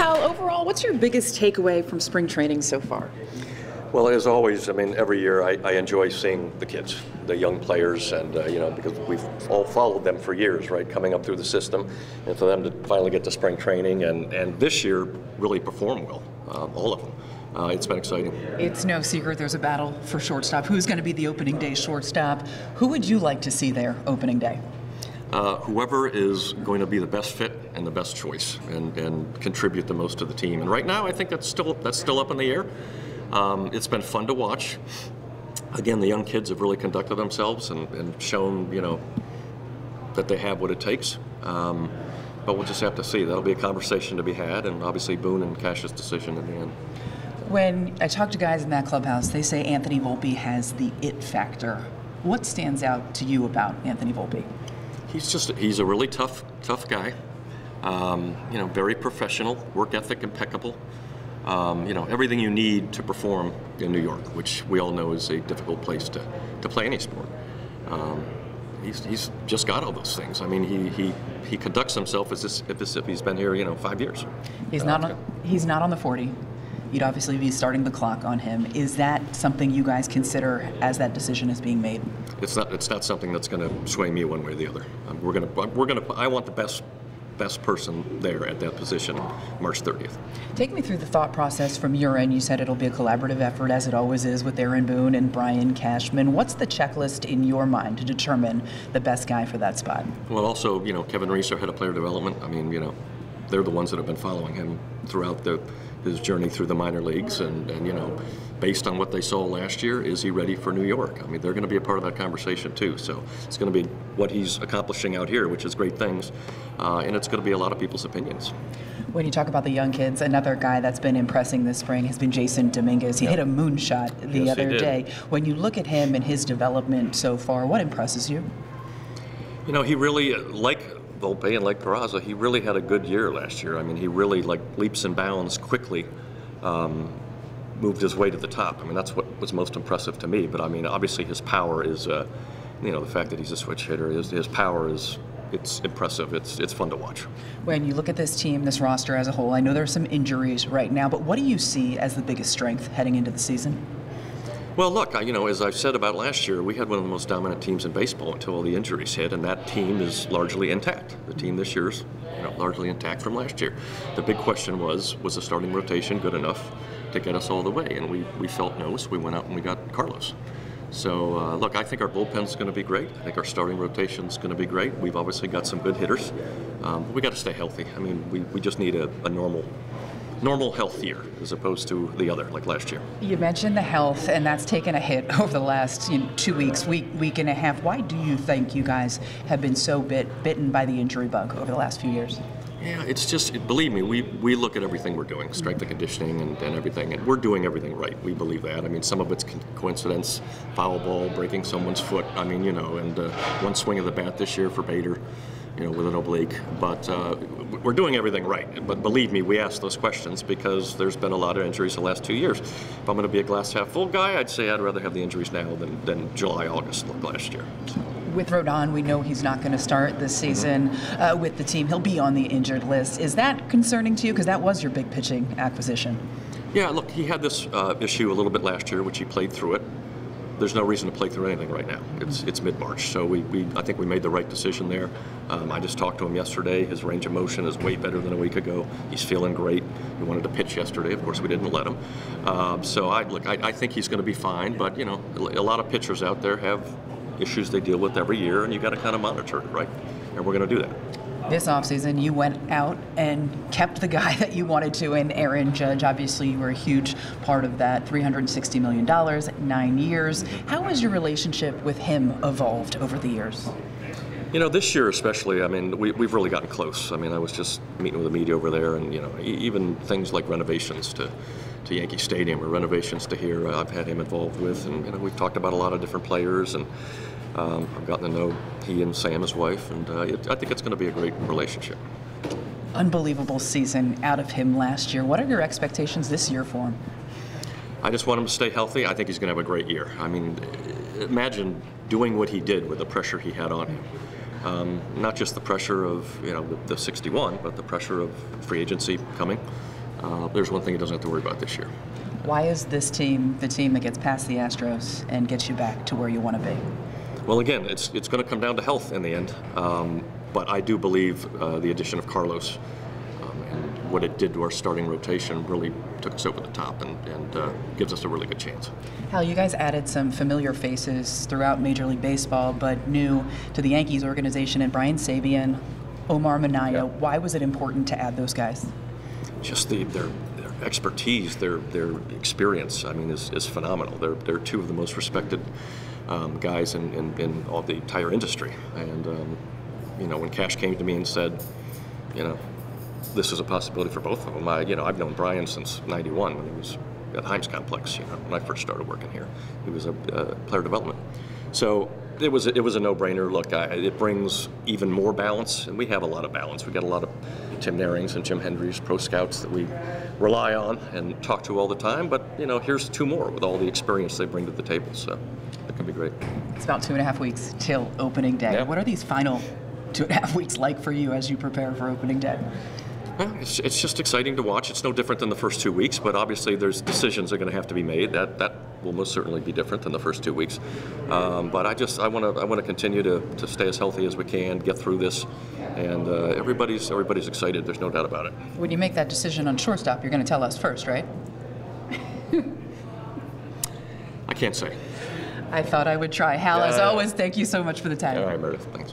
Hal, overall, what's your biggest takeaway from spring training so far? Well, as always, I mean, every year I enjoy seeing the kids, the young players, and, because we've all followed them for years, right, coming up through the system, and for them to finally get to spring training and this year really perform well, all of them. It's been exciting. It's no secret there's a battle for shortstop. Who's going to be the opening day shortstop? Who would you like to see there opening day? Whoever is going to be the best fit and the best choice and contribute the most to the team. And right now, I think that's still up in the air. It's been fun to watch. Again, the young kids have really conducted themselves and shown, that they have what it takes. But we'll just have to see. That'll be a conversation to be had, and obviously Boone and Cash's decision in the end. When I talk to guys in that clubhouse, they say Anthony Volpe has the it factor. What stands out to you about Anthony Volpe? He's a really tough guy. Very professional, work ethic impeccable. Everything you need to perform in New York, which we all know is a difficult place to play any sport. He's just got all those things. I mean, he conducts himself as if he's been here, 5 years. He's not on the 40. You'd obviously be starting the clock on him. Is that something you guys consider as that decision is being made? It's not something that's going to sway me one way or the other. I want the best person there at that position March 30th. Take me through the thought process from your end. You said it'll be a collaborative effort, as it always is with Aaron Boone and Brian Cashman. What's the checklist in your mind to determine the best guy for that spot? Well, also, Kevin Reese, our head of player development. I mean, they're the ones that have been following him throughout his journey through the minor leagues, and based on what they saw last year, is he ready for New York? I mean, they're going to be a part of that conversation too. So it's going to be what he's accomplishing out here, which is great things, and it's going to be a lot of people's opinions. When you talk about the young kids, another guy that's been impressing this spring has been Jason Dominguez. He hit a moonshot the other day. When you look at him and his development so far, what impresses you? He really, like Volpe and like Peraza, he really had a good year last year. I mean, he really, leaps and bounds quickly, moved his way to the top. I mean, that's what was most impressive to me. But I mean, obviously his power is, the fact that he's a switch hitter, his power is, it's impressive. It's fun to watch. When you look at this team, this roster as a whole, I know there are some injuries right now, but what do you see as the biggest strength heading into the season? Well, look, as I've said about last year, we had one of the most dominant teams in baseball until all the injuries hit, and that team is largely intact. The team this year is largely intact from last year. The big question was the starting rotation good enough to get us all the way? And we felt no, so we went out and we got Carlos. So, look, I think our bullpen's going to be great. I think our starting rotation's going to be great. We've obviously got some good hitters. But we got to stay healthy. I mean, we just need a normal health year as opposed to the other, like last year. You mentioned the health, and that's taken a hit over the last 2 weeks, week and a half. Why do you think you guys have been so bitten by the injury bug over the last few years? Yeah, it's just, believe me, we look at everything we're doing, strength and conditioning and everything, and we're doing everything right. We believe that. I mean, some of it's coincidence, foul ball, breaking someone's foot, and one swing of the bat this year for Bader, with an oblique. But we're doing everything right. But believe me, we ask those questions because there's been a lot of injuries the last 2 years. If I'm going to be a glass half full guy, I'd say I'd rather have the injuries now than July, August like last year. So. With Rodon, we know he's not going to start this season with the team. He'll be on the injured list. Is that concerning to you? Because that was your big pitching acquisition. Yeah, look, he had this issue a little bit last year, which he played through it. There's no reason to play through anything right now. It's mid-March, so I think we made the right decision there. I just talked to him yesterday. His range of motion is way better than a week ago. He's feeling great. He wanted to pitch yesterday. Of course, we didn't let him. I think he's going to be fine. But a lot of pitchers out there have issues they deal with every year, and you got to kind of monitor it, right? And we're going to do that. This offseason, you went out and kept the guy that you wanted to in Aaron Judge. Obviously, you were a huge part of that, $360 million, 9 years. How has your relationship with him evolved over the years? This year especially, I mean, we've really gotten close. I mean, I was just meeting with the media over there, and, even things like renovations to Yankee Stadium or renovations to here, I've had him involved with, and, we've talked about a lot of different players, and I've gotten to know he and Sam, his wife, and I think it's going to be a great relationship. Unbelievable season out of him last year. What are your expectations this year for him? I just want him to stay healthy. I think he's going to have a great year. I mean, imagine doing what he did with the pressure he had on him. Not just the pressure of the 61, but the pressure of free agency coming. there's one thing he doesn't have to worry about this year. Why is this team the team that gets past the Astros and gets you back to where you want to be? Well, again, it's going to come down to health in the end. But I do believe the addition of Carlos and what it did to our starting rotation really took us over the top and gives us a really good chance. Hal, you guys added some familiar faces throughout Major League Baseball, but new to the Yankees organization, and Brian Sabean, Omar Minaya. Yeah. Why was it important to add those guys? Just their expertise, their experience, I mean, is phenomenal. They're two of the most respected guys in all the entire industry. And you know, when Cash came to me and said, you know, this is a possibility for both of them. I've known Brian since '91 when he was at Himes Complex. You know, when I first started working here, he was a player development. So it was a no-brainer. Look, it brings even more balance, and we have a lot of balance. We got a lot of Tim Narings and Jim Hendry's pro scouts that we rely on and talk to all the time. But you know, here's two more with all the experience they bring to the table. So it can be great. It's about 2.5 weeks till opening day. Yeah. What are these final 2.5 weeks like for you as you prepare for opening day? Well, it's just exciting to watch. It's no different than the first 2 weeks, but obviously there's decisions that are going to have to be made. That will most certainly be different than the first 2 weeks. But I want to continue to stay as healthy as we can, get through this, and everybody's excited. There's no doubt about it. When you make that decision on shortstop, you're going to tell us first, right? I can't say. I thought I would try. Hal, as always, thank you so much for the time. All right, Meredith. Thanks.